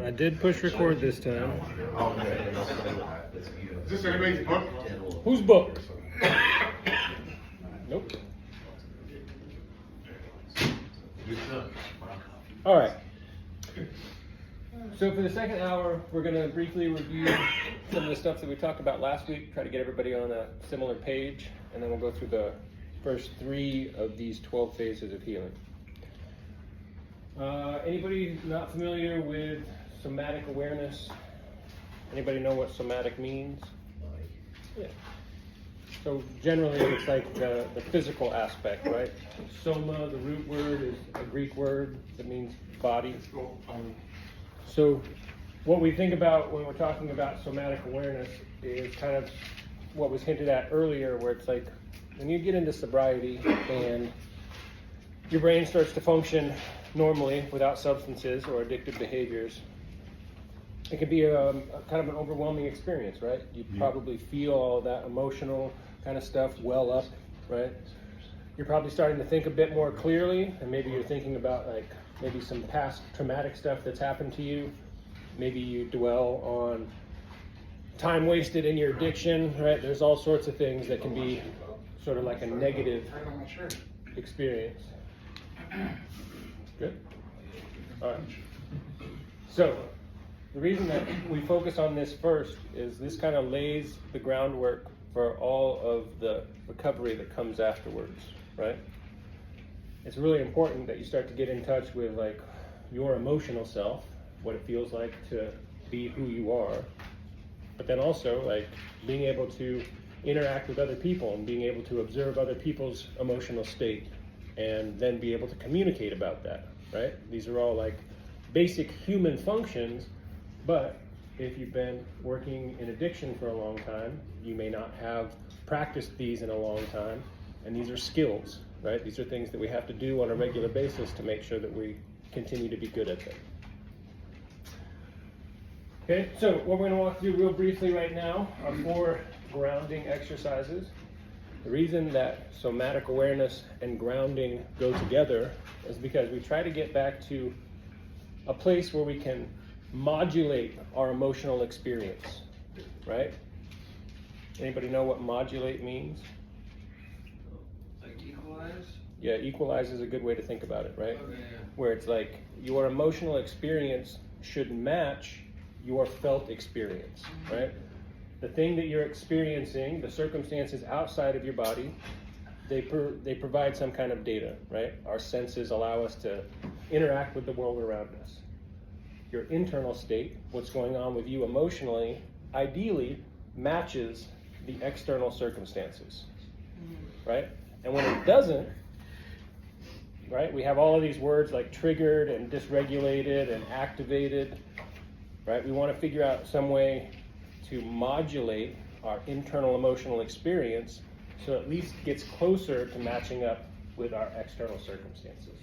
I did push record this time. Is this anybody's book? Whose book? Nope. All right. So for the second hour, we're going to briefly review some of the stuff that we talked about last week, try to get everybody on a similar page, and then we'll go through the first 3 of these 12 phases of healing. Anybody not familiar with somatic awareness? Anybody know what somatic means? Yeah. So generally it's like the physical aspect, right? Soma, the root word, is a Greek word that means body. So what we think about when we're talking about somatic awareness is kind of what was hinted at earlier, where it's like when you get into sobriety and your brain starts to function normally without substances or addictive behaviors, it can be a kind of an overwhelming experience, right? You probably feel all that emotional kind of stuff well up, right? You're probably starting to think a bit more clearly, and maybe you're thinking about like maybe some past traumatic stuff that's happened to you. Maybe you dwell on time wasted in your addiction, right? There's all sorts of things that can be sort of like a negative experience. Good? All right. So the reason that we focus on this first is this kind of lays the groundwork for all of the recovery that comes afterwards, right? It's really important that you start to get in touch with like your emotional self, what it feels like to be who you are, but then also like being able to interact with other people and being able to observe other people's emotional state and then be able to communicate about that, right? These are all like basic human functions, but if you've been working in addiction for a long time, you may not have practiced these in a long time, and these are skills, right? These are things that we have to do on a regular basis to make sure that we continue to be good at them. Okay, so what we're going to walk through real briefly right now are 4 grounding exercises. The reason that somatic awareness and grounding go together is because we try to get back to a place where we can modulate our emotional experience, right? Anybody know what modulate means? Like equalize? Yeah, equalize is a good way to think about it, right? Okay, yeah. Where it's like your emotional experience should match your felt experience, right? The thing that you're experiencing, the circumstances outside of your body, they provide some kind of data, right? Our senses allow us to interact with the world around us. Your internal state, what's going on with you emotionally, ideally matches the external circumstances, right? And when it doesn't, right, we have all of these words like triggered and dysregulated and activated, right? We want to figure out some way to modulate our internal emotional experience so it at least gets closer to matching up with our external circumstances.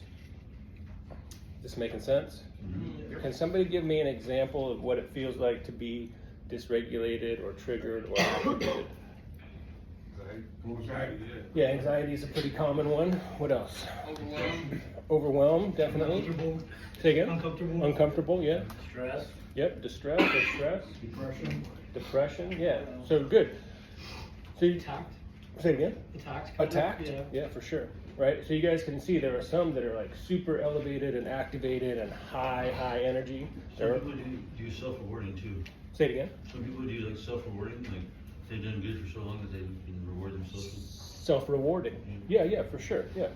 This making sense? Mm-hmm. Can somebody give me an example of what it feels like to be dysregulated or triggered or activated? Anxiety, Yeah, anxiety is a pretty common one. What else? Overwhelmed. Overwhelmed, definitely. Uncomfortable. Say again? Uncomfortable. Uncomfortable, yeah. Stress. Yep, distress or stress. Depression. Yeah. So good. So you Attacked. say it again? Attacked. Yeah, for sure. Right. So you guys can see there are some that are like super elevated and activated and high energy. Some people do self-rewarding too. Say it again. Some people do like self-rewarding, like they've done good for so long that they can reward themselves. Self-rewarding. Yeah, for sure. Yeah.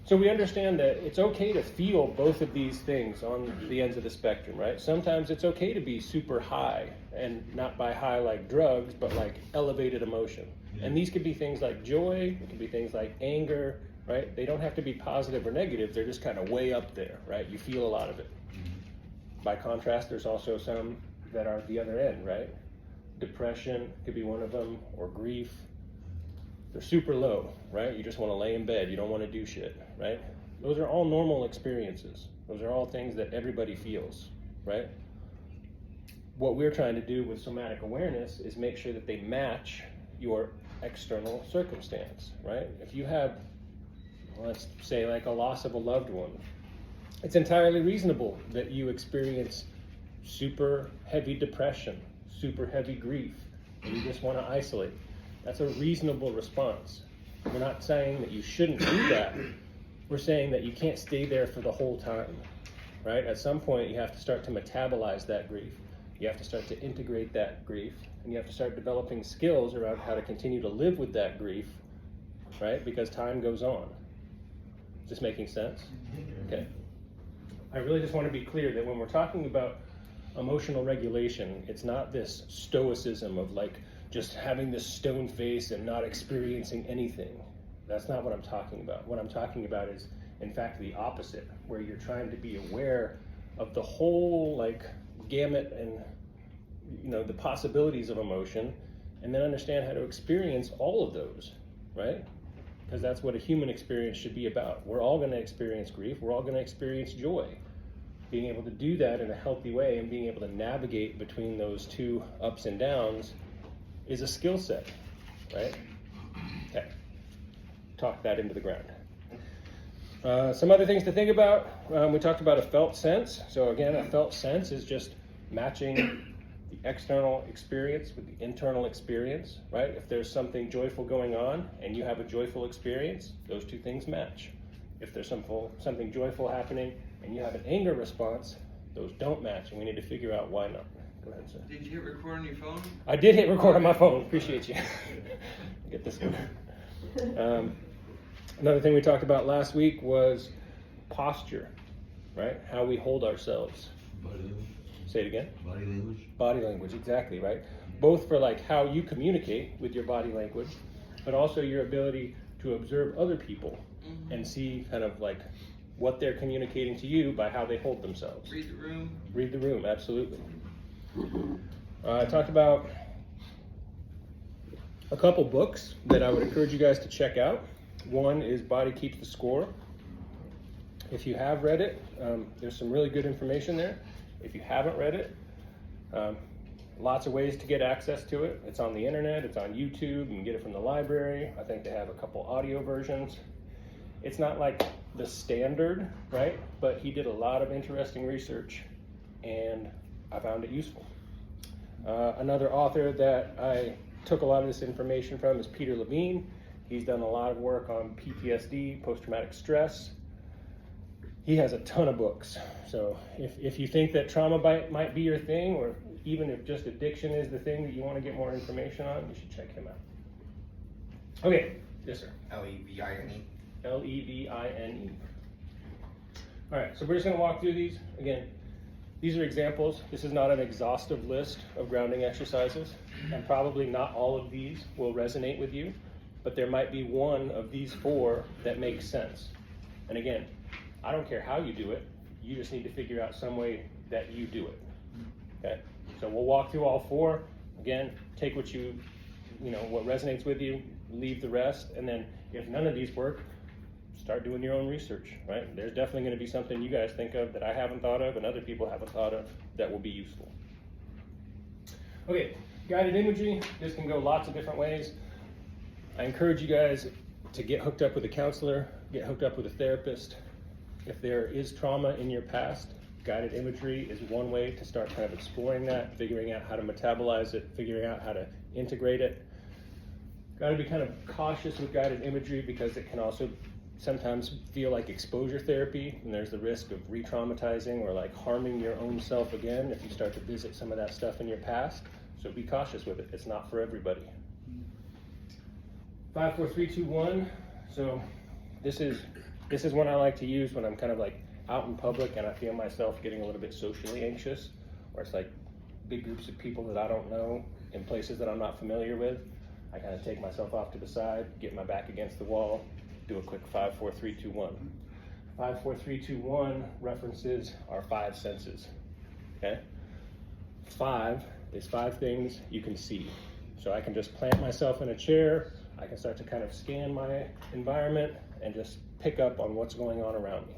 So we understand that it's okay to feel both of these things on the ends of the spectrum, right? Sometimes it's okay to be super high, and not by high like drugs, but like elevated emotion. Yeah. And these could be things like joy, it could be things like anger, right? They don't have to be positive or negative, they're just kind of way up there, right? You feel a lot of it. Mm-hmm. By contrast, there's also some that are at the other end, right? Depression could be one of them, or grief. They're super low, right? You just want to lay in bed. You don't want to do shit, right? Those are all normal experiences. Those are all things that everybody feels, right? What we're trying to do with somatic awareness is make sure that they match your external circumstance, right? If you have, let's say like a loss of a loved one, it's entirely reasonable that you experience super heavy depression, super heavy grief, and you just want to isolate. That's a reasonable response. We're not saying that you shouldn't do that. We're saying that you can't stay there for the whole time, right? At some point, you have to start to metabolize that grief. You have to start to integrate that grief, and you have to start developing skills around how to continue to live with that grief, right? Because time goes on. Is this making sense? Okay. I really just want to be clear that when we're talking about emotional regulation, it's not this stoicism of like just having this stone face and not experiencing anything. That's not what I'm talking about. What I'm talking about is, in fact, the opposite, where you're trying to be aware of the whole like gamut and the possibilities of emotion, and then understand how to experience all of those, right? Because that's what a human experience should be about. We're all going to experience grief. We're all going to experience joy. Being able to do that in a healthy way and being able to navigate between those two ups and downs is a skill set, right? Okay. Talk that into the ground. Some other things to think about. We talked about a felt sense. So again, a felt sense is just matching the external experience with the internal experience, right? If there's something joyful going on and you have a joyful experience, those two things match. If there's something joyful happening and you have an anger response, those don't match, and we need to figure out why not. Go ahead, sir. Did you hit record on your phone? I did hit record on my phone. Appreciate you. Get this one. Another thing we talked about last week was posture, right? How we hold ourselves. Body language. Say it again. Body language. Body language, exactly, right? Both for like how you communicate with your body language, but also your ability to observe other people and see kind of like what they're communicating to you by how they hold themselves. Read the room. Read the room, absolutely. I talked about a couple books that I would encourage you guys to check out. One is Body Keeps the Score. If you have read it, there's some really good information there. If you haven't read it, lots of ways to get access to it. It's on the internet, it's on YouTube, you can get it from the library. I think they have a couple audio versions. It's not like the standard, right? But he did a lot of interesting research and I found it useful. Another author that I took a lot of this information from is Peter Levine. He's done a lot of work on PTSD, post-traumatic stress. He has a ton of books. So if you think that trauma might be your thing, or even if just addiction is the thing that you want to get more information on, you should check him out. Okay, yes sir. Levine. Levine. All right, so we're just going to walk through these. Again, these are examples. This is not an exhaustive list of grounding exercises, and probably not all of these will resonate with you, but there might be one of these four that makes sense. And again, I don't care how you do it, you just need to figure out some way that you do it. Okay? So we'll walk through all four. Again, take what what resonates with you, leave the rest, and then if none of these work, start doing your own research, right? There's definitely going to be something you guys think of that I haven't thought of and other people haven't thought of that will be useful. Okay, guided imagery. This can go lots of different ways. I encourage you guys to get hooked up with a counselor, get hooked up with a therapist. If there is trauma in your past, guided imagery is one way to start kind of exploring that, figuring out how to metabolize it, figuring out how to integrate it. Got to be kind of cautious with guided imagery because it can also sometimes feel like exposure therapy, and there's the risk of re-traumatizing or like harming your own self again if you start to visit some of that stuff in your past. So be cautious with it. It's not for everybody. 5, 4, 3, 2, 1. So this is one I like to use when I'm kind of like out in public and I feel myself getting a little bit socially anxious, or it's like big groups of people that I don't know in places that I'm not familiar with. I kind of take myself off to the side, get my back against the wall, do a quick 5, 4, 3, 2, 1. 5, 4, 3, 2, 1 references our 5 senses. Okay? 5 is 5 things you can see. So I can just plant myself in a chair. I can start to kind of scan my environment and just pick up on what's going on around me.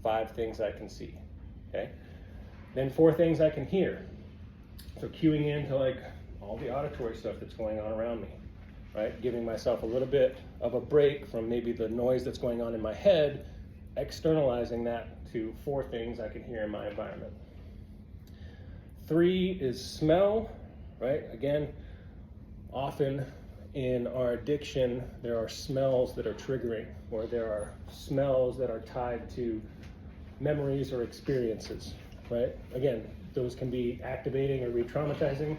5 things I can see. Okay? Then 4 things I can hear. So cueing into like all the auditory stuff that's going on around me. Right? Giving myself a little bit of a break from maybe the noise that's going on in my head, externalizing that to 4 things I can hear in my environment. 3 is smell, right? Again, often in our addiction, there are smells that are triggering, or there are smells that are tied to memories or experiences, right? Again, those can be activating or re-traumatizing.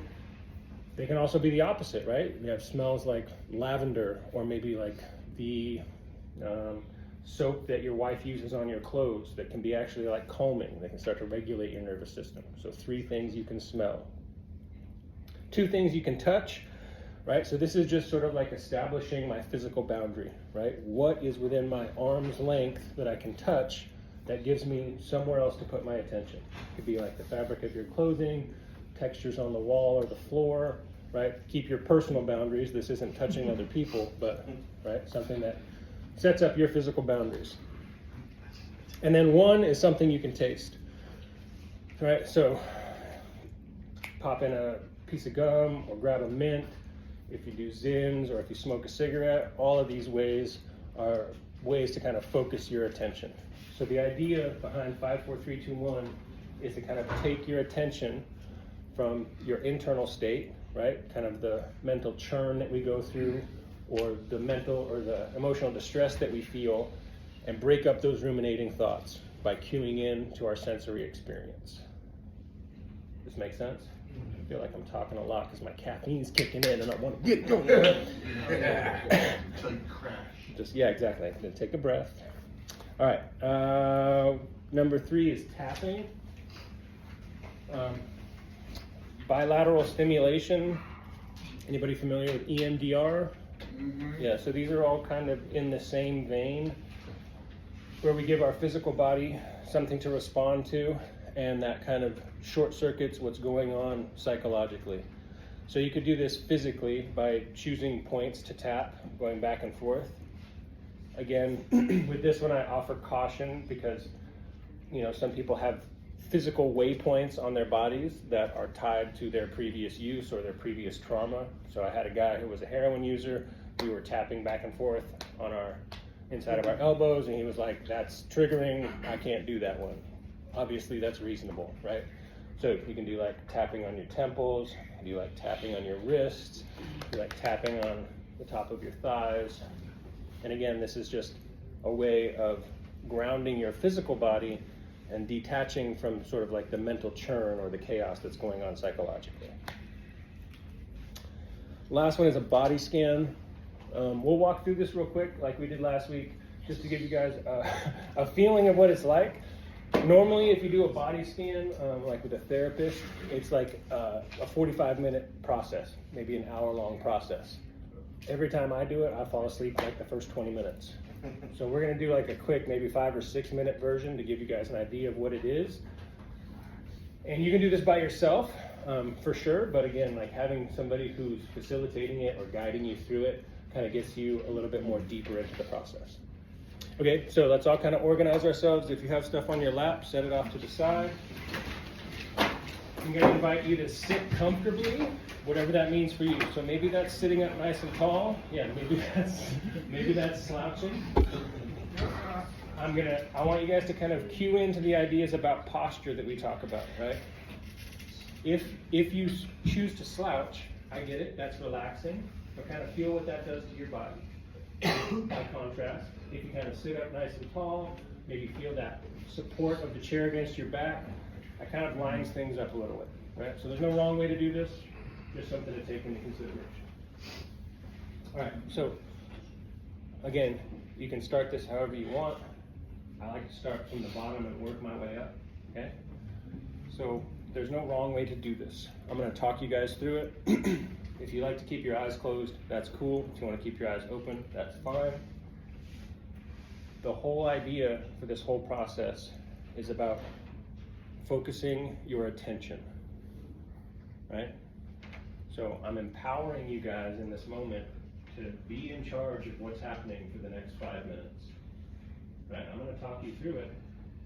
They can also be the opposite, right? You have smells like lavender, or maybe like the soap that your wife uses on your clothes that can be actually like calming. They can start to regulate your nervous system. So 3 things you can smell. 2 things you can touch, right? So this is just sort of like establishing my physical boundary, right? What is within my arm's length that I can touch that gives me somewhere else to put my attention? It could be like the fabric of your clothing, textures on the wall or the floor, right? Keep your personal boundaries. This isn't touching other people, but right, something that sets up your physical boundaries. And then 1 is something you can taste, right? So pop in a piece of gum or grab a mint. If you do Zins or if you smoke a cigarette, all of these ways are ways to kind of focus your attention. So the idea behind 5, 4, 3, 2, 1 is to kind of take your attention from your internal state, right? Kind of the mental churn that we go through, or the mental or the emotional distress that we feel, and break up those ruminating thoughts by cueing in to our sensory experience. This makes sense? I feel like I'm talking a lot because my caffeine's kicking in and I want to get going. Until you crash. Just, yeah, exactly. I'm gonna take a breath. All right, number 3 is tapping. Bilateral stimulation. Anybody familiar with EMDR? Yeah, so these are all kind of in the same vein, where we give our physical body something to respond to, and that kind of short circuits what's going on psychologically. So you could do this physically by choosing points to tap, going back and forth. Again, with this one I offer caution because, you know, some people have physical waypoints on their bodies that are tied to their previous use or their previous trauma. So I had a guy who was a heroin user. We were tapping back and forth on our inside of our elbows, and he was like, that's triggering, I can't do that one. Obviously that's reasonable, right? So you can do like tapping on your temples, you do like tapping on your wrists, you like tapping on the top of your thighs. And again, this is just a way of grounding your physical body and detaching from sort of like the mental churn or the chaos that's going on psychologically. Last one is a body scan. We'll walk through this real quick like we did last week, just to give you guys a feeling of what it's like. Normally, if you do a body scan, like with a therapist, it's like a 45-minute process, maybe an hour-long process. Every time I do it, I fall asleep like the first 20 minutes. So we're gonna do like a quick, maybe 5 or 6 minute version to give you guys an idea of what it is. And you can do this by yourself, for sure, but again, like having somebody who's facilitating it or guiding you through it kind of gets you a little bit more deeper into the process. Okay, so let's all kind of organize ourselves. If you have stuff on your lap, set it off to the side. I'm going to invite you to sit comfortably, whatever that means for you. So maybe that's sitting up nice and tall. Yeah, maybe that's slouching. I want you guys to kind of cue into the ideas about posture that we talk about, right? If you choose to slouch, I get it, that's relaxing, but kind of feel what that does to your body. By contrast, if you kind of sit up nice and tall, maybe feel that support of the chair against your back, that kind of lines things up a little bit, right? So there's no wrong way to do this, just something to take into consideration. All right, so again, you can start this however you want. I like to start from the bottom and work my way up, okay? So there's no wrong way to do this. I'm gonna talk you guys through it. If you like to keep your eyes closed, that's cool. If you want to keep your eyes open, that's fine. The whole idea for this whole process is about focusing your attention, right? So I'm empowering you guys in this moment to be in charge of what's happening for the next 5 minutes, right? I'm going to talk you through it,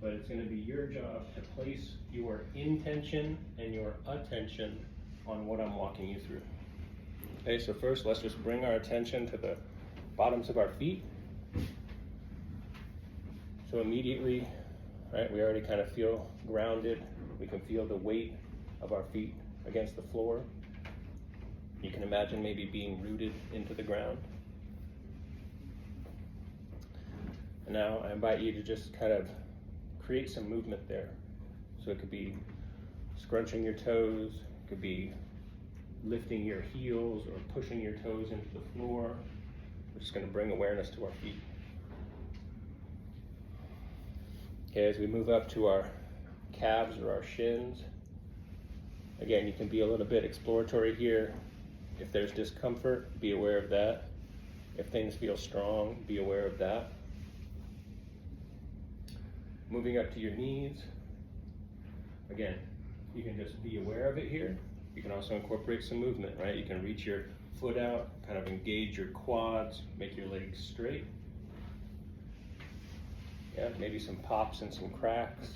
but it's going to be your job to place your intention and your attention on what I'm walking you through. Okay, so first let's just bring our attention to the bottoms of our feet. So immediately, right, we already kind of feel grounded. We can feel the weight of our feet against the floor. You can imagine maybe being rooted into the ground. And now I invite you to just kind of create some movement there. So it could be scrunching your toes, it could be lifting your heels or pushing your toes into the floor. We're just going to bring awareness to our feet. Okay, as we move up to our calves or our shins, again, you can be a little bit exploratory here. If there's discomfort, be aware of that. If things feel strong, be aware of that. Moving up to your knees, again, you can just be aware of it here. You can also incorporate some movement, right? You can reach your foot out, kind of engage your quads, make your legs straight. Yeah, maybe some pops and some cracks.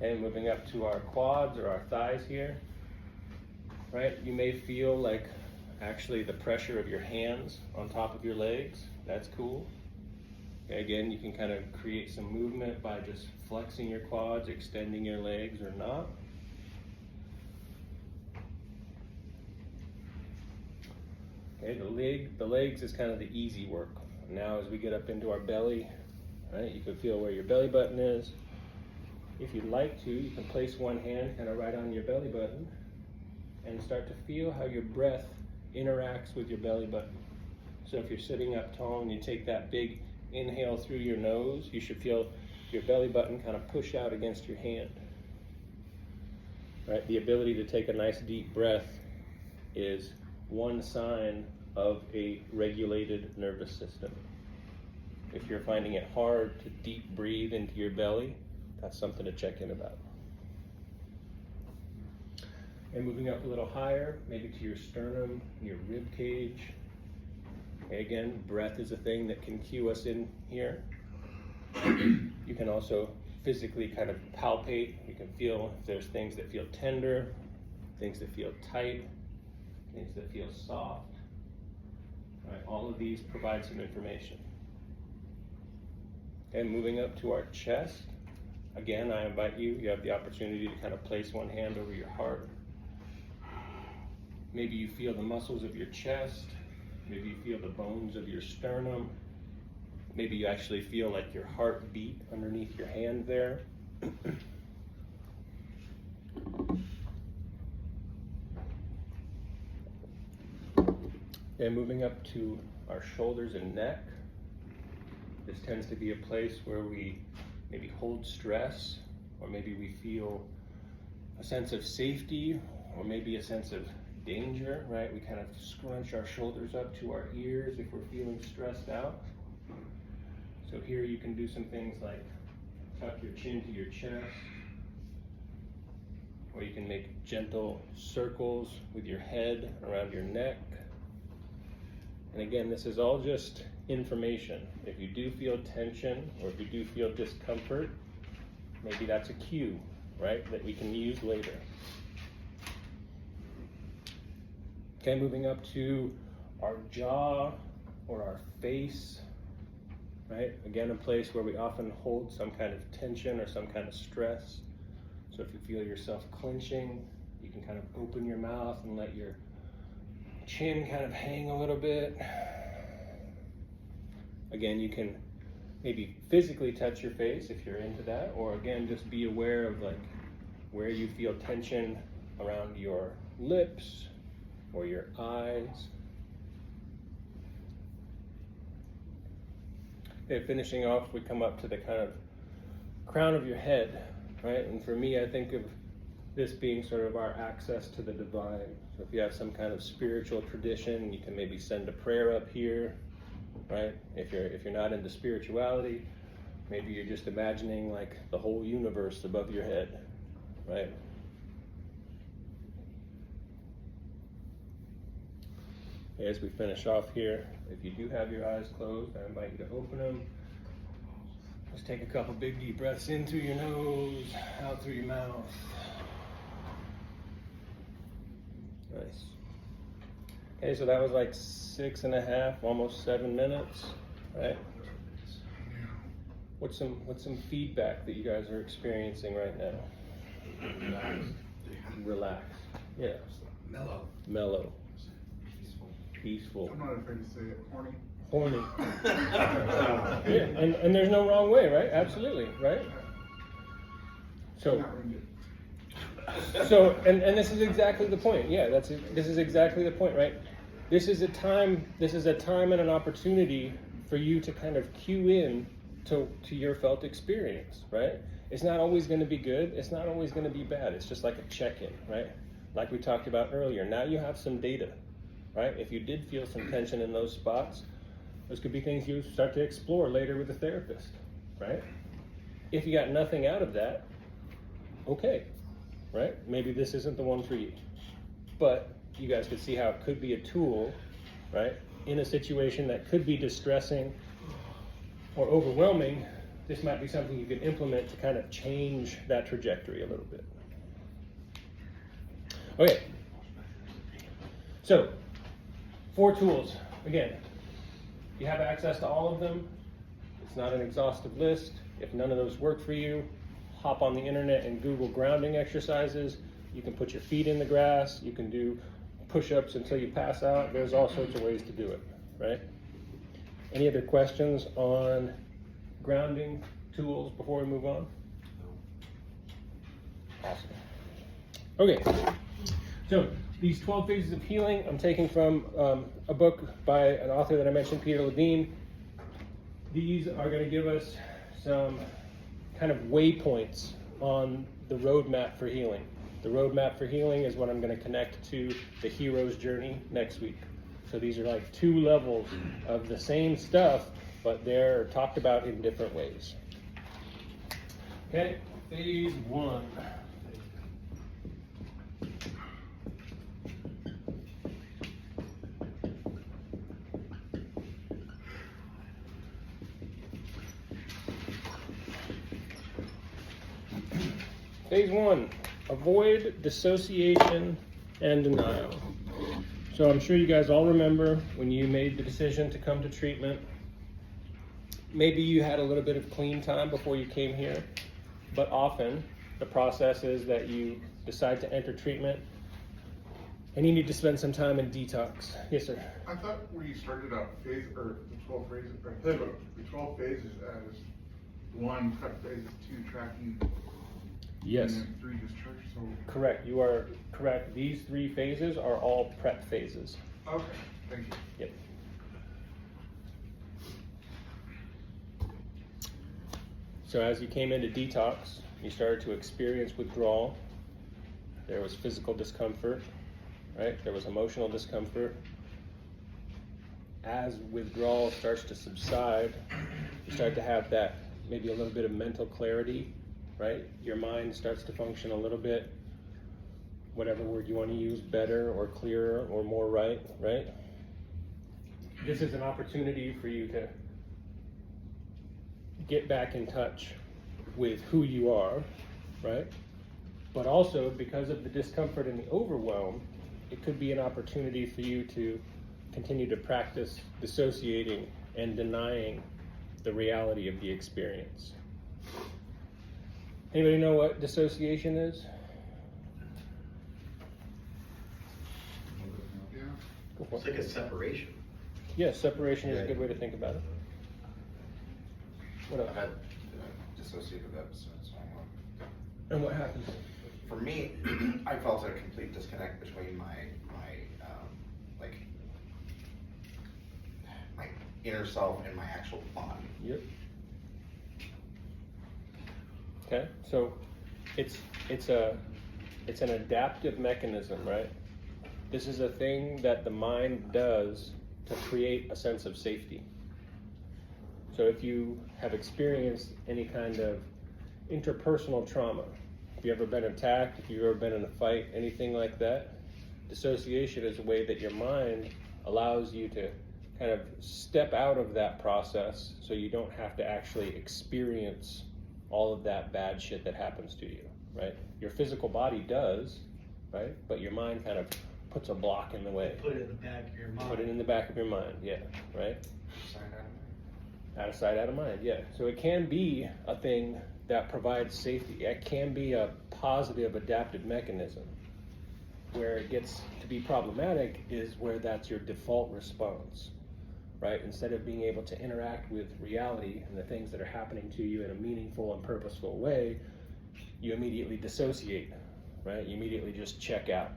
And moving up to our quads or our thighs here, right? You may feel like actually the pressure of your hands on top of your legs. That's cool. Okay, again, you can kind of create some movement by just flexing your quads, extending your legs or not. Okay, the legs is kind of the easy work. Now as we get up into our belly, right, you can feel where your belly button is. If you'd like to, you can place one hand kind of right on your belly button and start to feel how your breath interacts with your belly button. So if you're sitting up tall and you take that big inhale through your nose, you should feel your belly button kind of push out against your hand. Right? The ability to take a nice deep breath is one sign of a regulated nervous system. If you're finding it hard to deep breathe into your belly, that's something to check in about. And moving up a little higher, maybe to your sternum, your rib cage. Okay, again, breath is a thing that can cue us in here. You can also physically kind of palpate. You can feel if there's things that feel tender, things that feel tight, things that feel soft. Right, all of these provide some information. And moving up to our chest, again, I invite you, you have the opportunity to kind of place one hand over your heart. Maybe you feel the muscles of your chest. Maybe you feel the bones of your sternum. Maybe you actually feel like your heart beat underneath your hand there. And moving up to our shoulders and neck. This tends to be a place where we maybe hold stress, or maybe we feel a sense of safety, or maybe a sense of danger, right? We kind of scrunch our shoulders up to our ears if we're feeling stressed out. So here you can do some things like tuck your chin to your chest, or you can make gentle circles with your head around your neck. And again, this is all just information. If you do feel tension, or if you do feel discomfort, maybe that's a cue, right, that we can use later. Okay, moving up to our jaw or our face, right? Again, a place where we often hold some kind of tension or some kind of stress. So if you feel yourself clenching, you can kind of open your mouth and let your chin kind of hang a little bit. Again, you can maybe physically touch your face if you're into that, or again, just be aware of like where you feel tension around your lips or your eyes. Okay, finishing off, we come up to the kind of crown of your head, right? And for me, I think of this being sort of our access to the divine. So if you have some kind of spiritual tradition, you can maybe send a prayer up here, right? If you're not into spirituality, maybe you're just imagining like the whole universe above your head, right? As we finish off here, if you do have your eyes closed, I invite you to open them. Just take a couple big deep breaths in through your nose, out through your mouth. Nice. Okay, so that was like 6.5, almost 7 minutes, right? What's some feedback that you guys are experiencing right now? Relax. Yeah. Mellow. Peaceful. I'm not afraid to say it. Horny. Horny. Yeah, and there's no wrong way, right? Absolutely, right? So, and this is exactly the point. Yeah, this is exactly the point, right? This is a time and an opportunity for you to kind of cue in to your felt experience, right? It's not always going to be good. It's not always going to be bad. It's just like a check-in, right? Like we talked about earlier. Now you have some data, right? If you did feel some tension in those spots, those could be things you start to explore later with a therapist, right? If you got nothing out of that, okay, right? Maybe this isn't the one for you. But you guys could see how it could be a tool, right? In a situation that could be distressing or overwhelming, this might be something you can implement to kind of change that trajectory a little bit. Okay, so 4 tools. Again, you have access to all of them. It's not an exhaustive list. If none of those work for you, hop on the internet and Google grounding exercises. You can put your feet in the grass. You can do push-ups until you pass out. There's all sorts of ways to do it, right? Any other questions on grounding tools before we move on? Awesome. Okay, so these 12 phases of healing I'm taking from a book by an author that I mentioned, Peter Levine. These are going to give us some kind of waypoints on the roadmap for healing. The roadmap for healing is what I'm going to connect to the hero's journey next week. So these are like 2 levels of the same stuff, but they're talked about in different ways. Okay, phase 1. Phase 1, avoid dissociation and denial. So I'm sure you guys all remember when you made the decision to come to treatment, maybe you had a little bit of clean time before you came here, but often the process is that you decide to enter treatment and you need to spend some time in detox. Yes, sir. I thought we started out phase, or the 12 phases, or the 12 phases as 1 prep phase, 2 tracking, Yes. and then 3 discharge. So Correct. You are correct. These 3 phases are all prep phases. okay, thank you. Yep. So as you came into detox, you started to experience withdrawal. There was physical discomfort, right? There was emotional discomfort. As withdrawal starts to subside, you start to have that maybe a little bit of mental clarity, right? Your mind starts to function a little bit, whatever word you want to use, better or clearer or more right? This is an opportunity for you to get back in touch with who you are, right? But also, because of the discomfort and the overwhelm, it could be an opportunity for you to continue to practice dissociating and denying the reality of the experience. Anybody know what dissociation is? Yeah. Go for It's it. like a separation. Yes, separation is a good way to think about it. What I've else? had dissociative episodes. And what happens? For me, I felt a complete disconnect between my inner self and my actual body. Yep. Okay, so it's an adaptive mechanism, right? This is a thing that the mind does to create a sense of safety. So if you have experienced any kind of interpersonal trauma, if you've ever been attacked, if you've ever been in a fight, anything like that, dissociation is a way that your mind allows you to kind of step out of that process so you don't have to actually experience all of that bad shit that happens to you, right? Your physical body does, right? But your mind kind of puts a block in the way. Put it in the back of your mind. Put it in the back of your mind, yeah, right? Out of sight, out of mind, yeah. So it can be a thing that provides safety. It can be a positive adaptive mechanism. Where it gets to be problematic is where that's your default response, right? Instead of being able to interact with reality and the things that are happening to you in a meaningful and purposeful way, you immediately dissociate, right? You immediately just check out.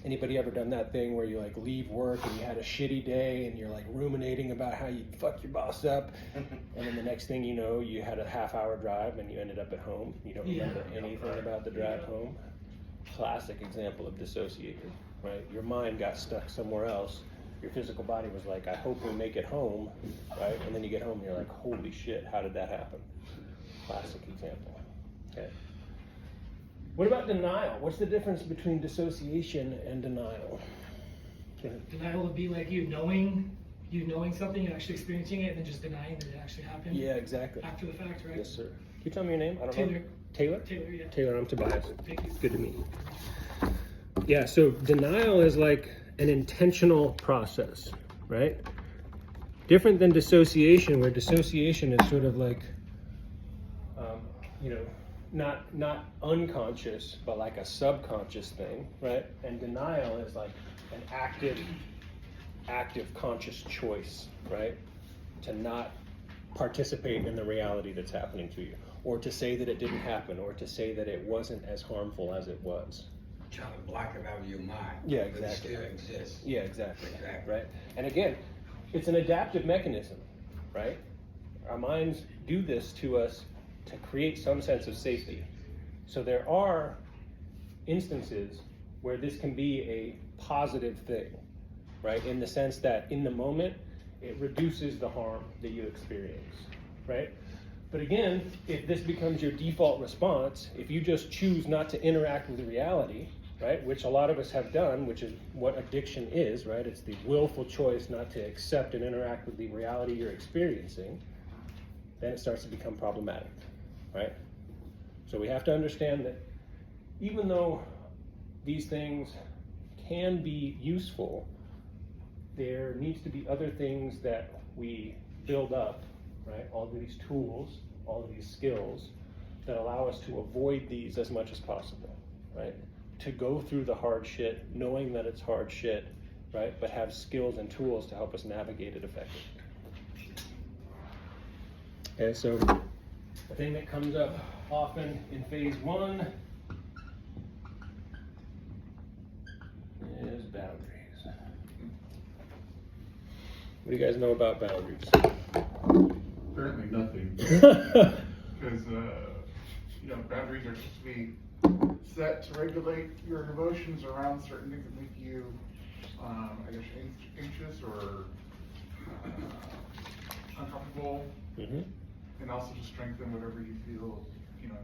Anybody ever done that thing where you like leave work and you had a shitty day and you're like ruminating about how you fuck your boss up, and then the next thing you know, you had a half-hour drive and you ended up at home. You don't remember anything about the drive home. Classic example of dissociating, right? Your mind got stuck somewhere else. Your physical body was like, I hope we make it home, right? And then you get home and you're like, holy shit, how did that happen? Classic example, okay? What about denial? What's the difference between dissociation and denial? Denial would be like you knowing something and actually experiencing it, and then just denying that it actually happened. Yeah, exactly. After the fact, right? Yes, sir. Can you tell me your name? I don't Taylor. know. Taylor? Taylor, yeah. Taylor, I'm Tobias. Thank you. Good to meet you. Yeah, so denial is like an intentional process, right? Different than dissociation, where dissociation is sort of like, not unconscious, but like a subconscious thing, right? And denial is like an active conscious choice, right? To not participate in the reality that's happening to you, or to say that it didn't happen, or to say that it wasn't as harmful as it was. Trying to block it out of your mind. Yeah, But exactly. it still exists. Yeah, exactly. Exactly. Right? And again, it's an adaptive mechanism, right? Our minds do this to us to create some sense of safety. So there are instances where this can be a positive thing, right? In the sense that in the moment, it reduces the harm that you experience, right? But again, if this becomes your default response, if you just choose not to interact with reality, right, which a lot of us have done, which is what addiction is, right? It's the willful choice not to accept and interact with the reality you're experiencing, then it starts to become problematic, right? So we have to understand that even though these things can be useful, there needs to be other things that we build up, right? All of these tools, all of these skills that allow us to avoid these as much as possible, right? To go through the hard shit, knowing that it's hard shit, right? But have skills and tools to help us navigate it effectively. Okay, so the thing that comes up often in phase one is boundaries. What do you guys know about boundaries? Apparently nothing. Because, boundaries are supposed to be set to regulate your emotions around certain things that make you, anxious or uncomfortable. Mm-hmm. And also to strengthen whatever you feel,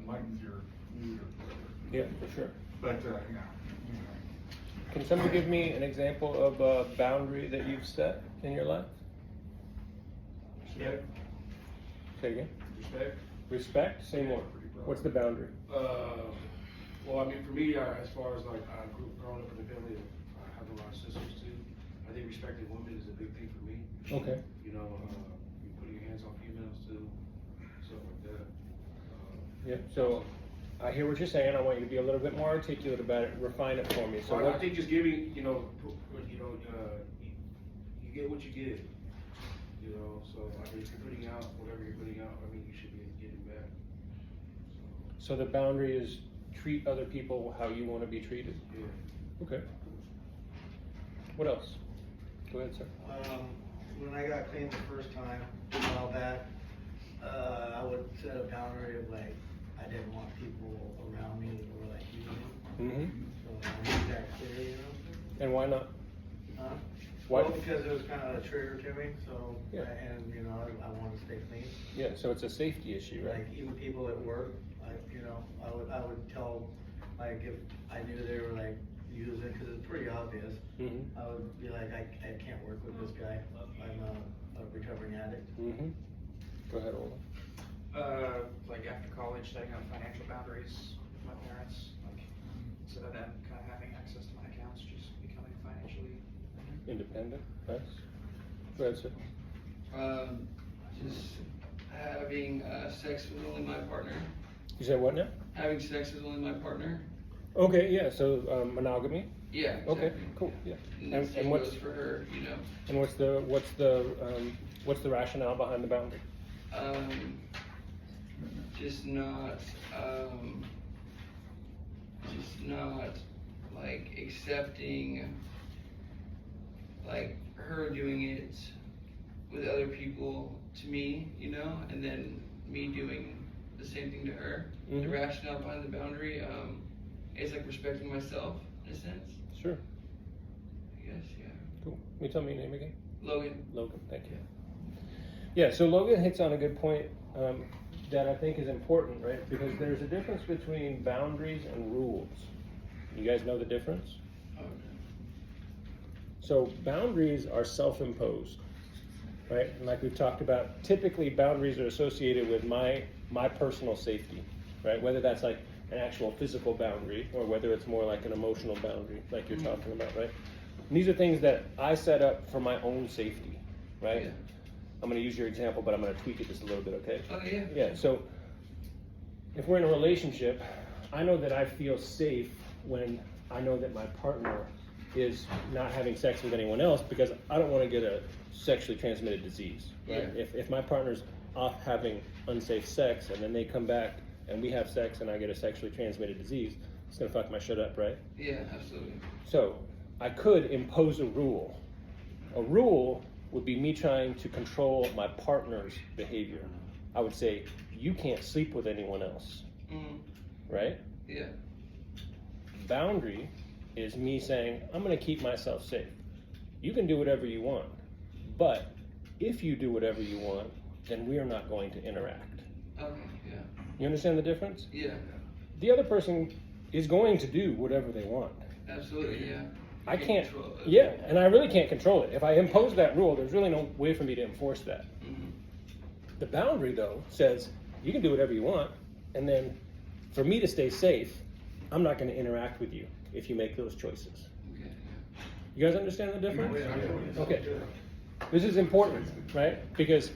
enlightens your mood or whatever. Yeah, for sure. But, Can somebody give me an example of a boundary that you've set in your life? Respect. Say again. Respect. Respect? Say more. What's the boundary? Well, I mean, for me, as far as like growing up in a family, I have a lot of sisters too. I think respecting women is a big thing for me. Okay. You putting your hands on females too, stuff like that. Yeah, so I hear what you're saying. I want you to be a little bit more articulate about it. Refine it for me. So So I what, think just giving, you get what you give. So I mean, if you're putting out whatever you're putting out, I mean, you should be getting back. so the boundary is treat other people how you want to be treated. Yeah. Okay. What else? Go ahead, sir. When I got clean the first time, a while back, I would set a boundary of like, I didn't want people around me that were like using. Mm-hmm. So I made that clear, And why not? Huh? Why? Well, because it was kind of a trigger to me, so, Yeah. and I wanted to stay clean. Yeah, so it's a safety issue, right? Like even people at work, I would tell, like if I knew they were like using, cause it's pretty obvious. Mm-hmm. I would be like, I can't work with this guy. I'm a recovering addict. Mm-hmm. Go ahead, Ola. Like after college, setting up financial boundaries with my parents, like instead of them kind of having access to my accounts, just becoming financially. Independent, nice. Go ahead, sir. just having sex with only my partner. You said what now? Having sex with only my partner. Okay, yeah, so monogamy. Yeah. Okay, Exactly. cool, yeah. And same what's goes for her, you know. and what's the rationale behind the boundary? Just not like accepting like her doing it with other people to me, you know, and then me doing the same thing to her. The Mhm. rationale behind the boundary is like respecting myself in a sense. Sure, I guess, yeah. cool. Can you tell me your name again? Logan. Logan, thank you. Yeah, so Logan hits on a good point that I think is important, right? Because there's a difference between boundaries and rules. You guys know the difference? Okay. So boundaries are self-imposed, right? And like we've talked about, typically boundaries are associated with my personal safety, right? Whether that's like an actual physical boundary or whether it's more like an emotional boundary, like you're talking about, right? And these are things that I set up for my own safety, right? Yeah. I'm going to use your example, but I'm going to tweak it just a little bit, okay? Okay, Yeah, so if we're in a relationship, I know that I feel safe when I know that my partner is not having sex with anyone else because I don't want to get a sexually transmitted disease, right? Yeah. If my partner's off having unsafe sex and then they come back and we have sex and I get a sexually transmitted disease, it's going to fuck my shit up, right? Yeah, absolutely. So I could impose a rule. A rule would be me trying to control my partner's behavior. I would say, you can't sleep with anyone else, right? Yeah. Boundary is me saying, I'm going to keep myself safe. You can do whatever you want, but if you do whatever you want, then we are not going to interact. Okay, yeah. You understand the difference? Yeah. The other person is going to do whatever they want. Absolutely, yeah. I can't, control it. yeah, and I really can't control it. If I impose that rule, there's really no way for me to enforce that. Mhm. The boundary, though, says you can do whatever you want, and then for me to stay safe, I'm not going to interact with you if you make those choices. Okay. You guys understand the difference? Yeah. Okay. This is important, right? Because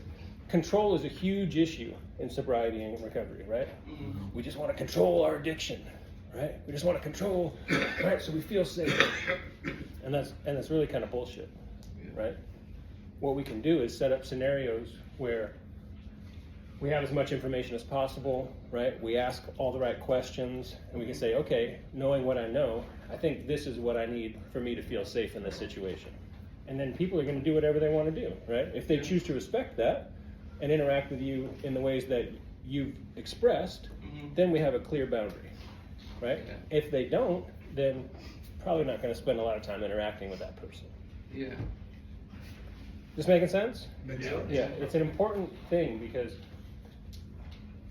control is a huge issue in sobriety and recovery, right? Mhm. We just want to control our addiction, right? We just want to control, right? So we feel safe. And that's really kind of bullshit, right? What we can do is set up scenarios where we have as much information as possible, right? We ask all the right questions, and we can say, okay, knowing what I know, I think this is what I need for me to feel safe in this situation. And then people are going to do whatever they want to do, right? If they choose to respect that and interact with you in the ways that you've expressed, then we have a clear boundary, right? Yeah. If they don't, then probably not going to spend a lot of time interacting with that person. Yeah. This making sense? Yeah. Yeah, it's an important thing because,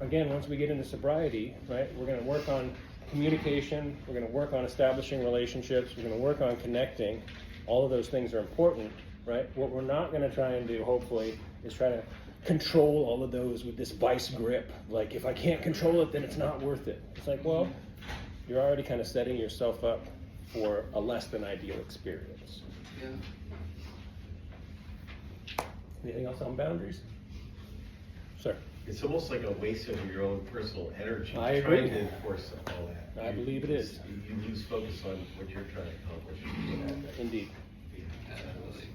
again, once we get into sobriety, right, we're going to work on communication, we're going to work on establishing relationships, we're going to work on connecting. All of those things are important, right? What we're not going to try and do, hopefully, is try to control all of those with this vice grip. Like, if I can't control it, then it's not worth it. It's like, well, you're already kind of setting yourself up for a less than ideal experience. Yeah. Anything else on boundaries? Sir? It's almost like a waste of your own personal energy I agree. trying to enforce all that. I believe it is. You lose focus on what you're trying to accomplish. Indeed. Absolutely.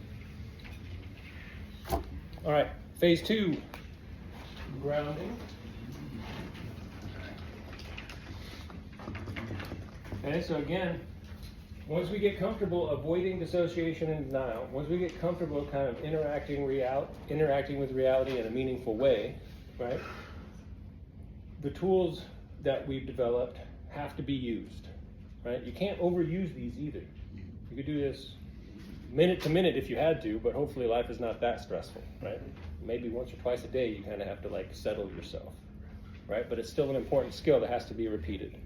All right, phase 2, grounding. Okay, so again, once we get comfortable avoiding dissociation and denial, once we get comfortable kind of interacting with reality in a meaningful way, right? The tools that we've developed have to be used, right? You can't overuse these either. You could do this minute to minute if you had to, but hopefully life is not that stressful, right? Maybe once or twice a day you kind of have to like settle yourself, right? But it's still an important skill that has to be repeated.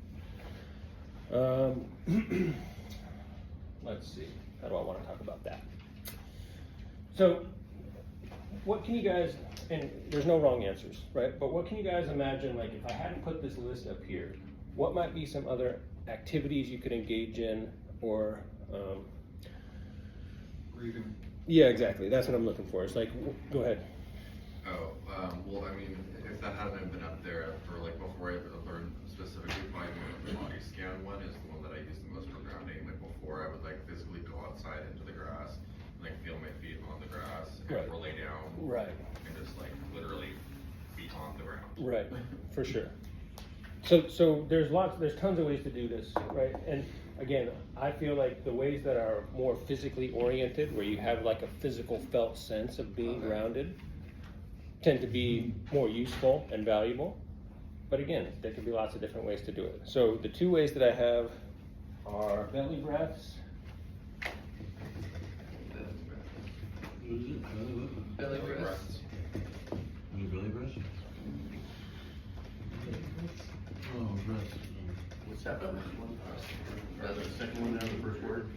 Let's see, how do I want to talk about that? So, what can you guys, and there's no wrong answers, right? But what can you guys imagine, like if I hadn't put this list up here, what might be some other activities you could engage in or, Reading. yeah, exactly, that's what I'm looking for. It's like, go ahead. Oh, Well, I mean, if that hadn't been up there for like before I learned specifically, probably the body scan one is the one that I use the most for grounding. Like before I would like physically go outside into the grass, and, like feel my feet on the grass, Right. or lay down. Right. And just like literally be on the ground. Right, for sure. So there's tons of ways to do this, right? And again, I feel like the ways that are more physically oriented, where you have like a physical felt sense of being grounded, tend to be more useful and valuable. But again, there can be lots of different ways to do it. So the two ways that I have are belly breaths. What is it? Belly breaths. Any belly breaths? Oh, breaths. What's that one? The second one there, the first word?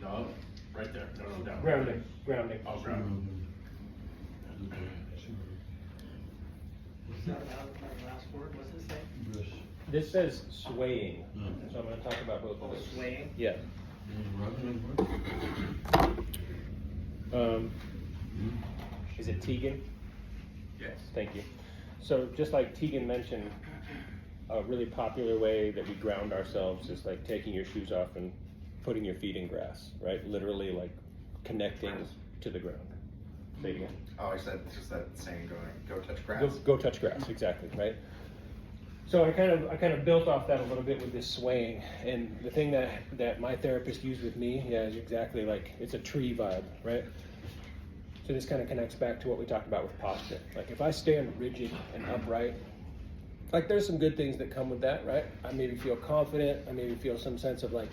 Dog, right there, no, down. Grounding. Oh, grounding. What's that last word, what's it say? Breaths. This says swaying, so I'm going to talk about both of those. Swaying? Yeah. Is it Tegan? Yes. Thank you. So just like Tegan mentioned, a really popular way that we ground ourselves is like taking your shoes off and putting your feet in grass, right? Literally like connecting to the ground. Say it again. Oh, I said, it's just that saying go touch grass. Go touch grass, exactly, right? So I kind of built off that a little bit with this swaying, and the thing that my therapist used with me, is exactly like, it's a tree vibe, right? So this kind of connects back to what we talked about with posture. Like if I stand rigid and upright, like there's some good things that come with that, right? I maybe feel confident, I maybe feel some sense of like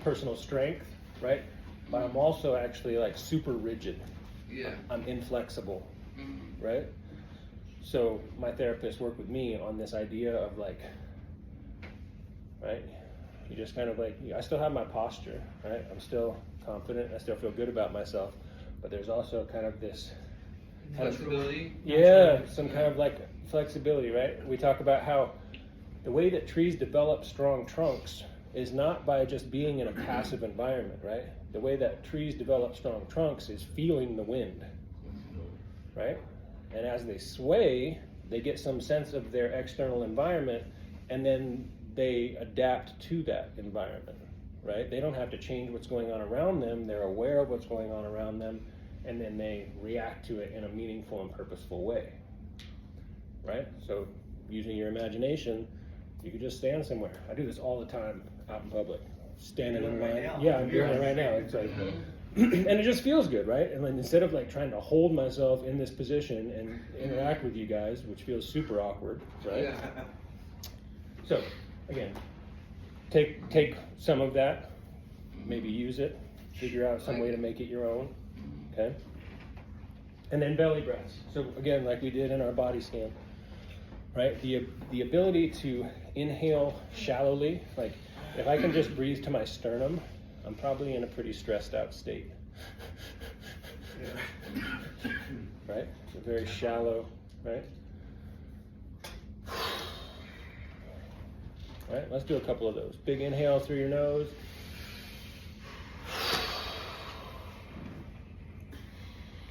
personal strength, right? But I'm also actually like super rigid. Yeah. I'm inflexible, right? So my therapist worked with me on this idea of like, right? You just kind of like, I still have my posture, right? I'm still confident, I still feel good about myself, but there's also kind of this Flexibility. Yeah, some kind of like flexibility, right? We talk about how the way that trees develop strong trunks is not by just being in a passive environment, right? The way that trees develop strong trunks is feeling the wind, right? And as they sway, they get some sense of their external environment, and then they adapt to that environment, right? They don't have to change what's going on around them. They're aware of what's going on around them, and then they react to it in a meaningful and purposeful way, right? So using your imagination, you could just stand somewhere. I do this all the time out in public, standing in line. Yeah, I'm doing it right now. It's like, and it just feels good, right? And then instead of like trying to hold myself in this position and interact with you guys, which feels super awkward, right? Yeah. So again, take some of that, maybe use it, figure out some way to make it your own, okay? And then belly breaths. So again, like we did in our body scan, right? The ability to inhale shallowly, like if I can just breathe to my sternum, I'm probably in a pretty stressed out state. Right? So very shallow, right? All right, let's do a couple of those. Big inhale through your nose.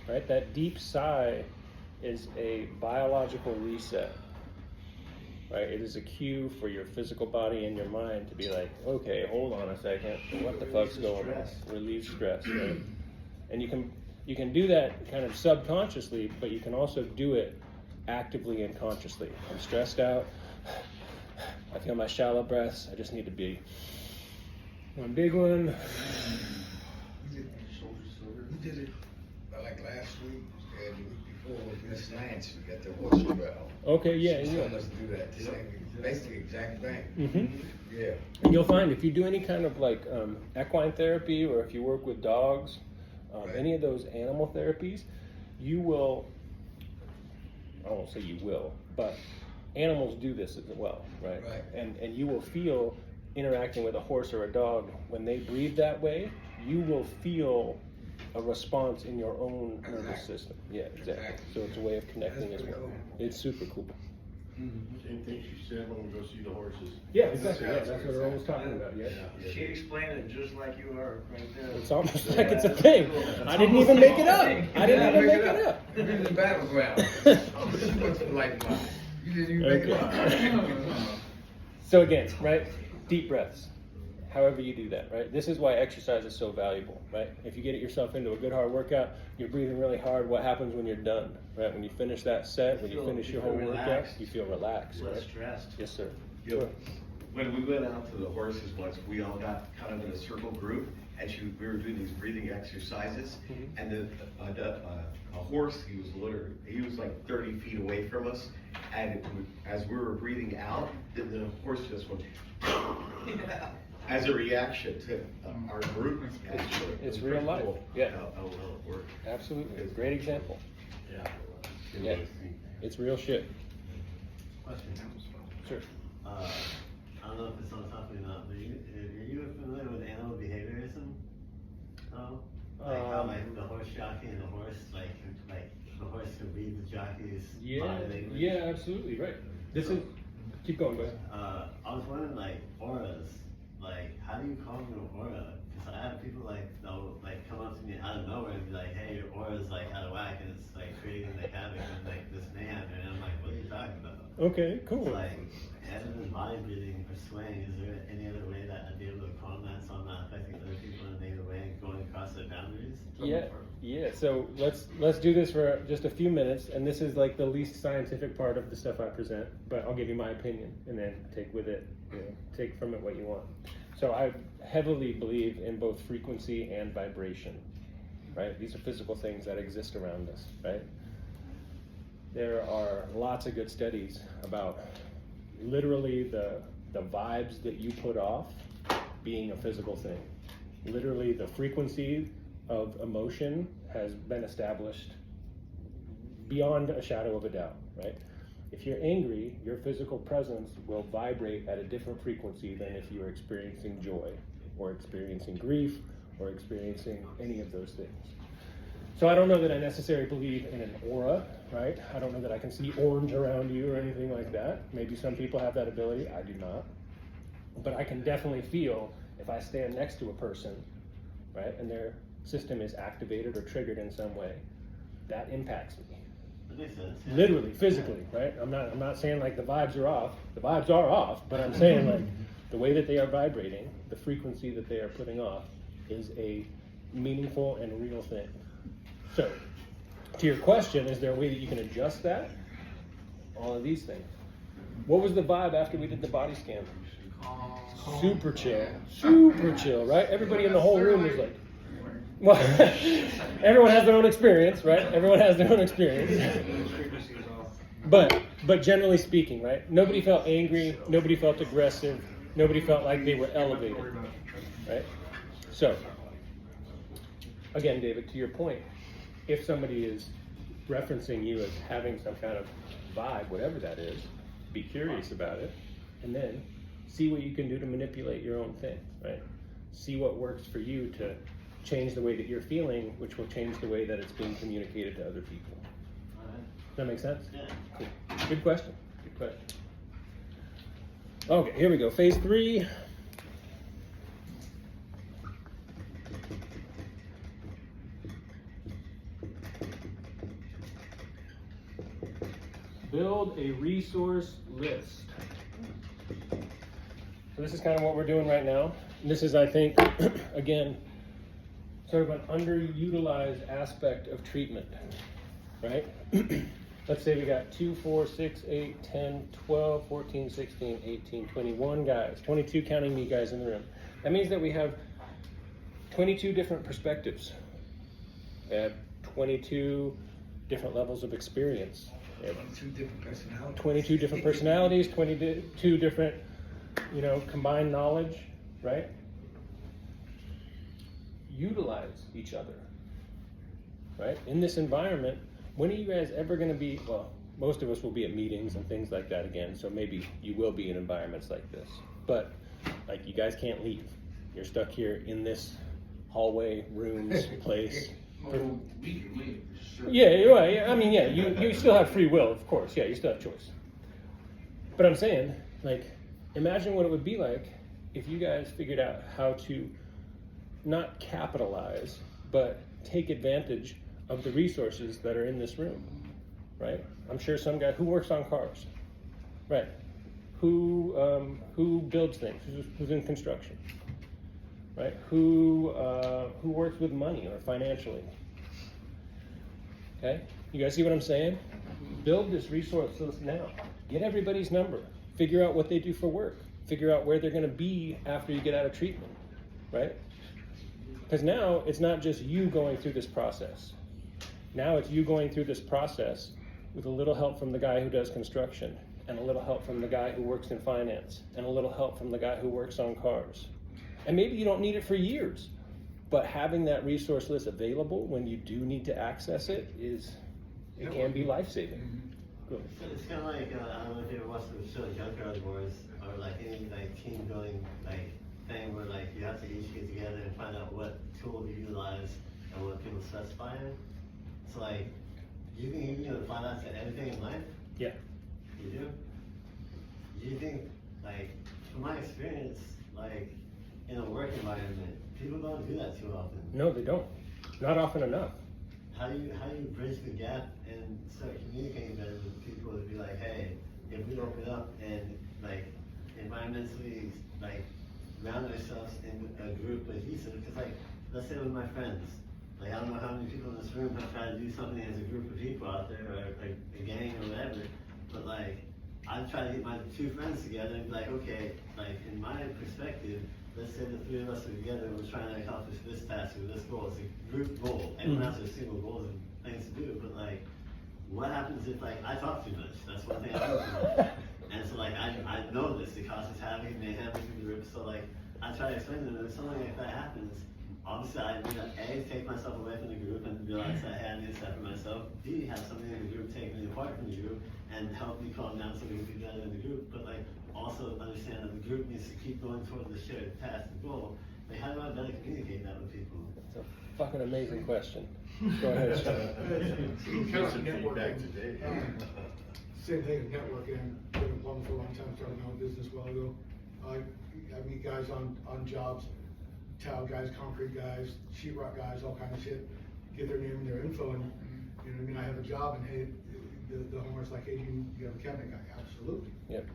Right, that deep sigh is a biological reset. Right, it is a cue for your physical body and your mind to be like, okay, hold on a second, what the fuck's going on? Relieve stress, right? And you can do that kind of subconsciously, but you can also do it actively and consciously. I'm stressed out, I feel my shallow breaths, I just need to be one big one. We did it like last week and the week before with Miss Lance, we got the horse well. Okay, yeah, She yeah. told us to do that, the same, basically exact thing. Mm-hmm. Yeah. And you'll find if you do any kind of like equine therapy, or if you work with dogs, any of those animal therapies, you will, I won't say you will, but animals do this as well, right? Right. And you will feel interacting with a horse or a dog, when they breathe that way, you will feel a response in your own nervous system. Yeah, exactly. So it's a way of connecting as well. It's super cool. Same thing she said when we go see the horses. Yeah, exactly. Yeah, that's what Earl was talking about. Yeah. She explained it just like you are right there. It's almost like it's a thing. I didn't even make it up. I didn't even make it up. You're in the battleground. You didn't even make it up. So again, right? Deep breaths. However you do that, right? This is why exercise is so valuable, right? If you get yourself into a good hard workout, you're breathing really hard. What happens when you're done, right? When you finish that set, when you finish your whole workout, you feel relaxed, Less right? stressed. Yes, sir. Yo, when we went out to the horses once, we all got kind of in a circle group, and we were doing these breathing exercises, and a horse, he was like 30 feet away from us, and as we were breathing out, the horse just went as a reaction to our group. It's real life. Cool. Yeah. How well it worked. Absolutely. It's a great example. Yeah. Yeah. It's real shit. Question. Sure. I don't know if it's on topic or not, but are you familiar with animal behaviorism? Oh, like how like the horse jockey and the horse, like the horse can read the jockey's body language? Yeah, absolutely, right. This is, keep going, bud. I was wondering, like, auras, like, how do you call them an aura? Because I have people, like, they'll, like, come up to me out of nowhere and be like, hey, your aura's, like, out of whack, and it's, like, creating, like, havoc with, like, this man, and I'm like, what are you talking about? Okay, cool. It's like, other than body breathing or swaying, is there any other way that I'd be able to calm that so I'm not affecting other people in a negative way and going across their boundaries? Yeah. So let's do this for just a few minutes, and this is like the least scientific part of the stuff I present, but I'll give you my opinion, and then take from it what you want. So I heavily believe in both frequency and vibration, right? These are physical things that exist around us, right? There are lots of good studies about literally the vibes that you put off being a physical thing. Literally the frequency of emotion has been established beyond a shadow of a doubt, right? If you're angry, your physical presence will vibrate at a different frequency than if you're experiencing joy or experiencing grief or experiencing any of those things. So I don't know that I necessarily believe in an aura, right? I don't know that I can see orange around you or anything like that. Maybe some people have that ability, I do not. But I can definitely feel if I stand next to a person, right, and their system is activated or triggered in some way, that impacts me. That makes sense. Yeah. Literally, physically, right? I'm not saying like the vibes are off. The vibes are off, but I'm saying like the way that they are vibrating, the frequency that they are putting off is a meaningful and real thing. So, to your question, is there a way that you can adjust that? All of these things. What was the vibe after we did the body scan? Super chill, right? Everybody in the whole room was like, well, everyone has their own experience, right? Everyone has their own experience. But generally speaking, right? Nobody felt angry, nobody felt aggressive, nobody felt like they were elevated, right? So, again, David, to your point, if somebody is referencing you as having some kind of vibe, whatever that is, be curious about it, and then see what you can do to manipulate your own thing, right? See what works for you to change the way that you're feeling, which will change the way that it's being communicated to other people. Does that make sense? Yeah. Cool. Good question. Good question. Okay, here we go. Phase 3. Build a resource list. So this is kind of what we're doing right now. And this is, I think, again, sort of an underutilized aspect of treatment, right? Let's say we got 2, 4, 6, 8, 10, 12, 14, 16, 18, 21 guys, 22 counting me guys in the room. That means that we have 22 different perspectives. We have 22 different levels of experience. 22 different personalities. 22 different personalities, 22 different, combined knowledge, right? Utilize each other, right? In this environment, when are you guys ever going to be, well, most of us will be at meetings and things like that again, so maybe you will be in environments like this. But, like, you guys can't leave. You're stuck here in this hallway, rooms, place. Well, we can leave. Sure. Yeah, you're right. I mean, yeah, you still have free will, of course. Yeah, you still have choice. But I'm saying, like, imagine what it would be like if you guys figured out how to not capitalize, but take advantage of the resources that are in this room, right? I'm sure some guy who works on cars, right? Who builds things, who's in construction, right? Who works with money or financially, okay? You guys see what I'm saying? Build this resource list now. Get everybody's number. Figure out what they do for work. Figure out where they're gonna be after you get out of treatment, right? Because now it's not just you going through this process. Now it's you going through this process with a little help from the guy who does construction, and a little help from the guy who works in finance, and a little help from the guy who works on cars. And maybe you don't need it for years, but having that resource list available when you do need to access it it can be life-saving. Go ahead. It's kind of like, I don't know if you ever watched the show Junkyard Wars, or like any like team building like thing where like you have to each get together and find out what tool to utilize and what people specify in. So like, you can find out to everything in life? Yeah. You do? Do you think, like, from my experience, like, in a work environment, people don't do that too often? No, they don't. Not often enough. How do you bridge the gap and start communicating better with people to be like, hey, if we open up and like environmentally like ground ourselves in a group cohesive? Because like, let's say with my friends, like I don't know how many people in this room have tried to do something as a group of people out there, or like a gang or whatever, but like I've tried to get my two friends together and be like, okay, like in my perspective, let's say the three of us are together and we're trying to accomplish this task or this goal. It's a group goal. Everyone has their single goals and things to do, but like, what happens if like I talk too much? That's one thing I do too much. And so like I know this, it causes havoc and mayhem between the group. So like I try to explain to them, if something like that happens, obviously I need to A, take myself away from the group and realize that hey, I need to separate myself. B, have something in the group take me apart from the group and help me calm down so we can be better in the group. But like also understand that the group needs to keep going towards the shared task and goal. Like how do I better communicate that with people? It's a fucking amazing question. Go ahead, Sean. Kind of networking. Same thing as networking. Been in plumbing for a long time, started my own business a while ago. I meet guys on jobs, tile guys, concrete guys, sheetrock guys, all kind of shit. Get their name and their info, and you know what I mean. I have a job, and hey, the homeowner's like, hey, you have a cabinet guy? Absolutely. Yep.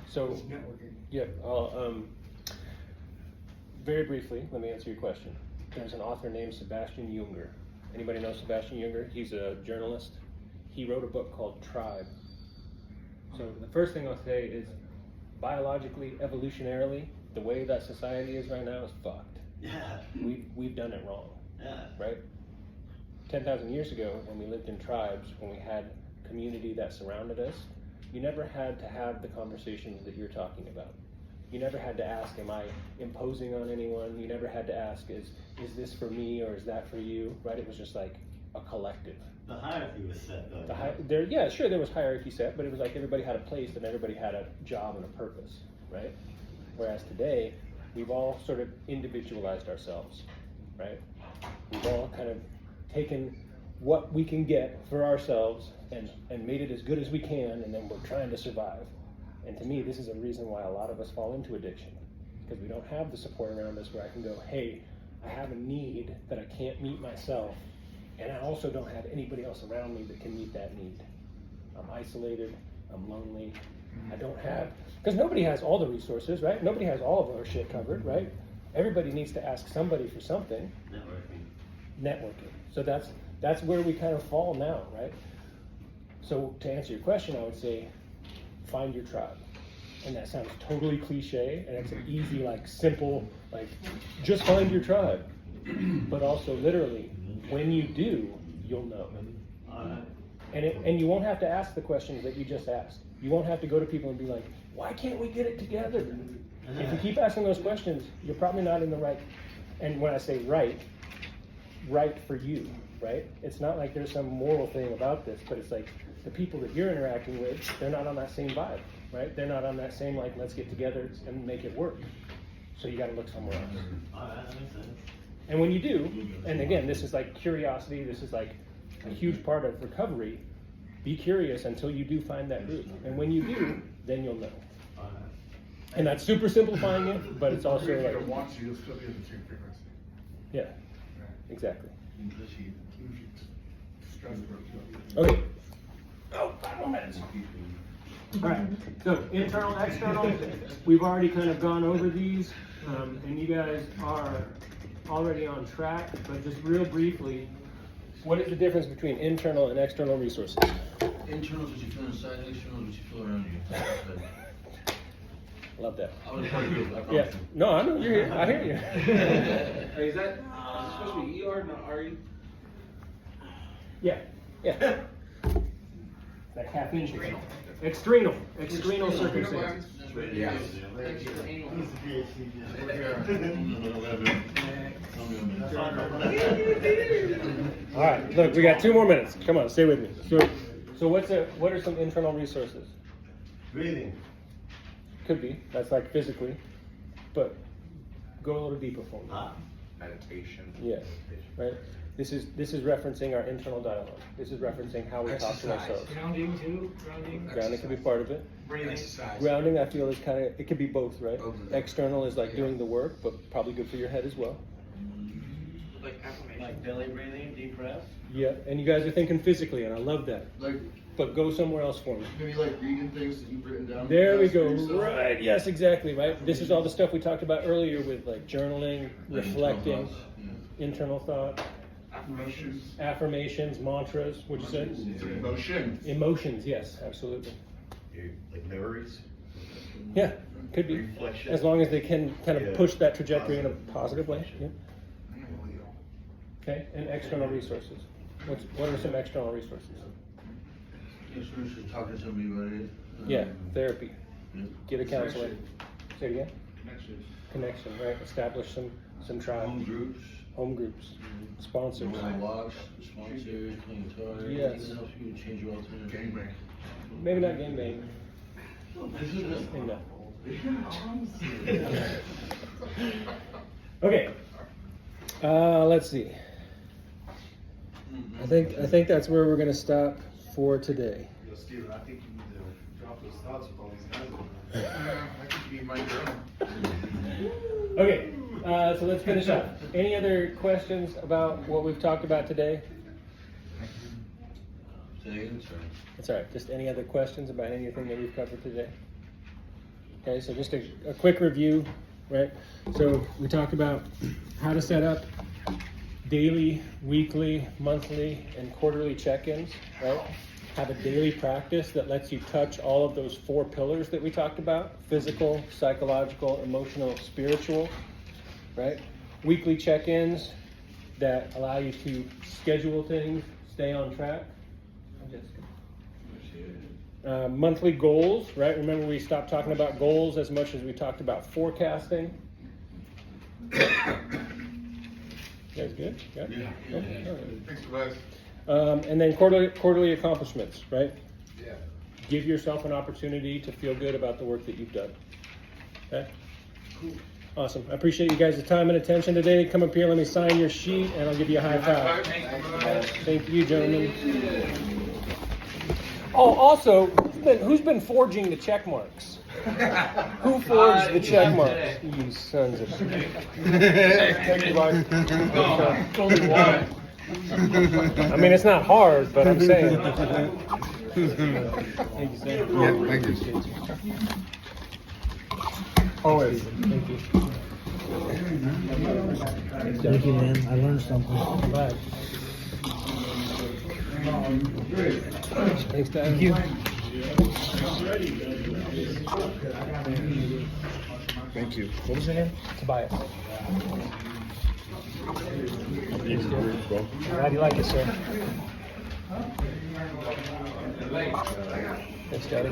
So It's networking. Yep. Very briefly, let me answer your question. There's an author named Sebastian Junger. Anybody know Sebastian Junger? He's a journalist. He wrote a book called Tribe. So the first thing I'll say is, biologically, evolutionarily, the way that society is right now is fucked. Yeah. We've done it wrong. Yeah. Right? 10,000 years ago, when we lived in tribes, when we had community that surrounded us, you never had to have the conversations that you're talking about. You never had to ask, am I imposing on anyone? You never had to ask, is this for me or is that for you? Right? It was just like a collective. The hierarchy was set though. Yeah, sure, there was hierarchy set, but it was like everybody had a place and everybody had a job and a purpose, right? Whereas today, we've all sort of individualized ourselves, right? We've all kind of taken what we can get for ourselves and made it as good as we can, and then we're trying to survive. And to me, this is a reason why a lot of us fall into addiction, because we don't have the support around us where I can go, hey, I have a need that I can't meet myself, and I also don't have anybody else around me that can meet that need. I'm isolated, I'm lonely, I don't have, because nobody has all the resources, right? Nobody has all of our shit covered, right? Everybody needs to ask somebody for something. Networking. So that's where we kind of fall now, right? So to answer your question, I would say, find your tribe. And that sounds totally cliche, and it's an easy, like simple, like just find your tribe. But also literally, when you do, you'll know. And you won't have to ask the questions that you just asked. You won't have to go to people and be like, why can't we get it together? If you keep asking those questions, you're probably not in the right, and when I say right for you, right? It's not like there's some moral thing about this, but it's like the people that you're interacting with, they're not on that same vibe, right? They're not on that same, like, let's get together and make it work. So you gotta look somewhere else. That makes sense. And when you do, and again, this is like curiosity, this is like a huge part of recovery, be curious until you do find that group. And when you do, then you'll know. And that's super simplifying it, but it's also If you like, don't want to, you'll still be at the same frequency. yeah, exactly. If you stress it. Okay. Oh, 5 more minutes. All right, so internal, external, we've already kind of gone over these, and you guys are already on track, but just real briefly, what is the difference between internal and external resources? Internal is what you feel inside, external is what you feel around you. Love that. I was part of it, I Yeah, promise you. no, I know you're here, I hear you. Hey, is that supposed to be ER, not RE? Yeah, yeah. That half inch. External circumstances. Yeah. All right, look, we got 2 more minutes. Come on, stay with me. So what are some internal resources? Breathing. Could be, that's like physically, but go a little deeper for me. Meditation. Yeah, right? This is referencing our internal dialogue. This is referencing how we talk to ourselves. Grounding too, grounding. Grounding can be part of it. Breathing. Grounding, I feel, is kind of, it could be both, right? External is like doing the work, but probably good for your head as well. Like affirmation. Like belly breathing, deep breath. Yeah, and you guys are thinking physically, and I love that. Like, But go somewhere else for me. maybe like reading things that you've written down. There we go. for yourself. Right. Yes, exactly. Right. This is all the stuff we talked about earlier with like journaling, reflecting, internal thought, affirmations, mantras. What'd you say? Emotions. Emotions. Yes, absolutely. Like memories? Yeah, could be. Reflection. As long as they can kind of Yeah. push that trajectory in a positive way. Yeah. Okay. And external resources. What are some external resources? Yes, we should talk to somebody about it. Yeah, therapy. Yeah. Get a counselor. Connection. Say it again. Connections. Connection, right? Establish some tribe. Home groups. Home groups. Sponsors. Walks, sponsors, playing guitar. Yes. Anything that helps you change your alternative. Gangbang. Maybe not game bang. Maybe not. Okay. Let's see. I think that's where we're gonna stop for today. Yo, Steven, I think you need to drop those thoughts with all these guys. I could be my journal. Okay. So let's finish up. Any other questions about what we've talked about today? Say again, sorry. That's all right. Just any other questions about anything that we've covered today? Okay, so just a quick review, right? So we talked about how to set up daily, weekly, monthly, and quarterly check-ins, right? Have a daily practice that lets you touch all of those 4 pillars that we talked about: physical, psychological, emotional, spiritual, right? Weekly check-ins that allow you to schedule things, stay on track. Monthly goals, right? Remember, we stopped talking about goals as much as we talked about forecasting. You guys good? Yeah. Okay. All right. Thanks, guys. And then quarterly accomplishments, right? Yeah. Give yourself an opportunity to feel good about the work that you've done. Okay? Cool. Awesome. I appreciate you guys' time and attention today. Come up here, let me sign your sheet, and I'll give you a high five. Thank you, gentlemen. Oh, also, who's been forging the check marks? Who forged the check marks? You sons of... Thank you, Mark. I mean, it's not hard, but I'm saying. Thank you, sir. Yeah, thank you. Always. Thank you. Thank you, man. I learned something. Bye. Thanks, Dad. Thank you. Thank you. What was your name? Tobias. Glad you like it, sir. Thanks, Daddy.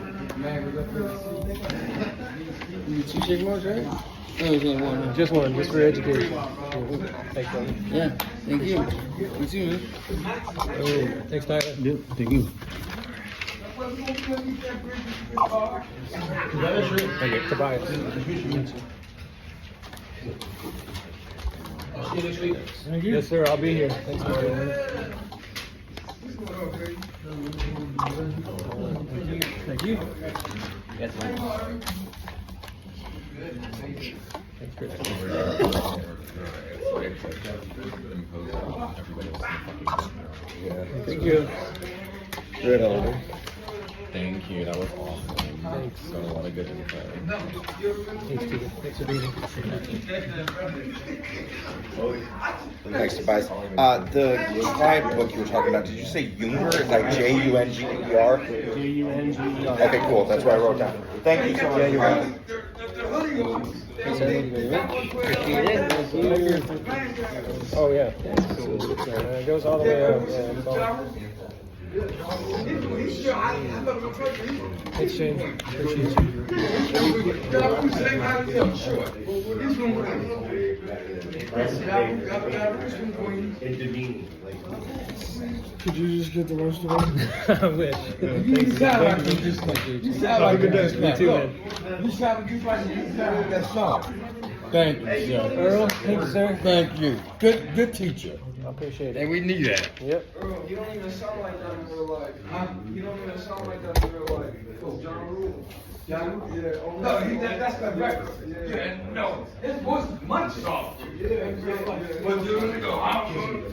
2 check marks, right? Oh, there's only one. Just one, just for education. Thanks, Daddy. Yeah, thank you. You too, man. Oh, thanks, Tyler. Yep, thank you. Thank you, Tobias. I'll see you next week. Yes, sir. I'll be here. Thanks, man. Thank you. Yes, Thanks, Chris. Yeah. Thank you. Good, Oliver. Thank you. That was awesome. Thanks. Got a lot of good info. Thanks, Peter. Thanks for being here. Thanks, Tobias. The client book you were talking about, did you say Junger? Like Junger? Junger. Okay, cool. That's what I wrote down. Thank you so much. Yeah, you're welcome. Oh, yeah. It goes all the way up. Yeah, it's all... Thanks, Shane. Appreciate Could you just get the rest of them? I wish. You sound like a nice man. You too, man. You sound just like that song. Thank you, sir. Earl, thank you, sir. Thank you. Good teacher. I appreciate it. And we need that. Yep. You don't even sound like that in real life. You don't even sound like that in real life. John Rule. John Rule? Yeah. No, that's the record. Yeah, no. His voice is much softer. Yeah. But you go, I'm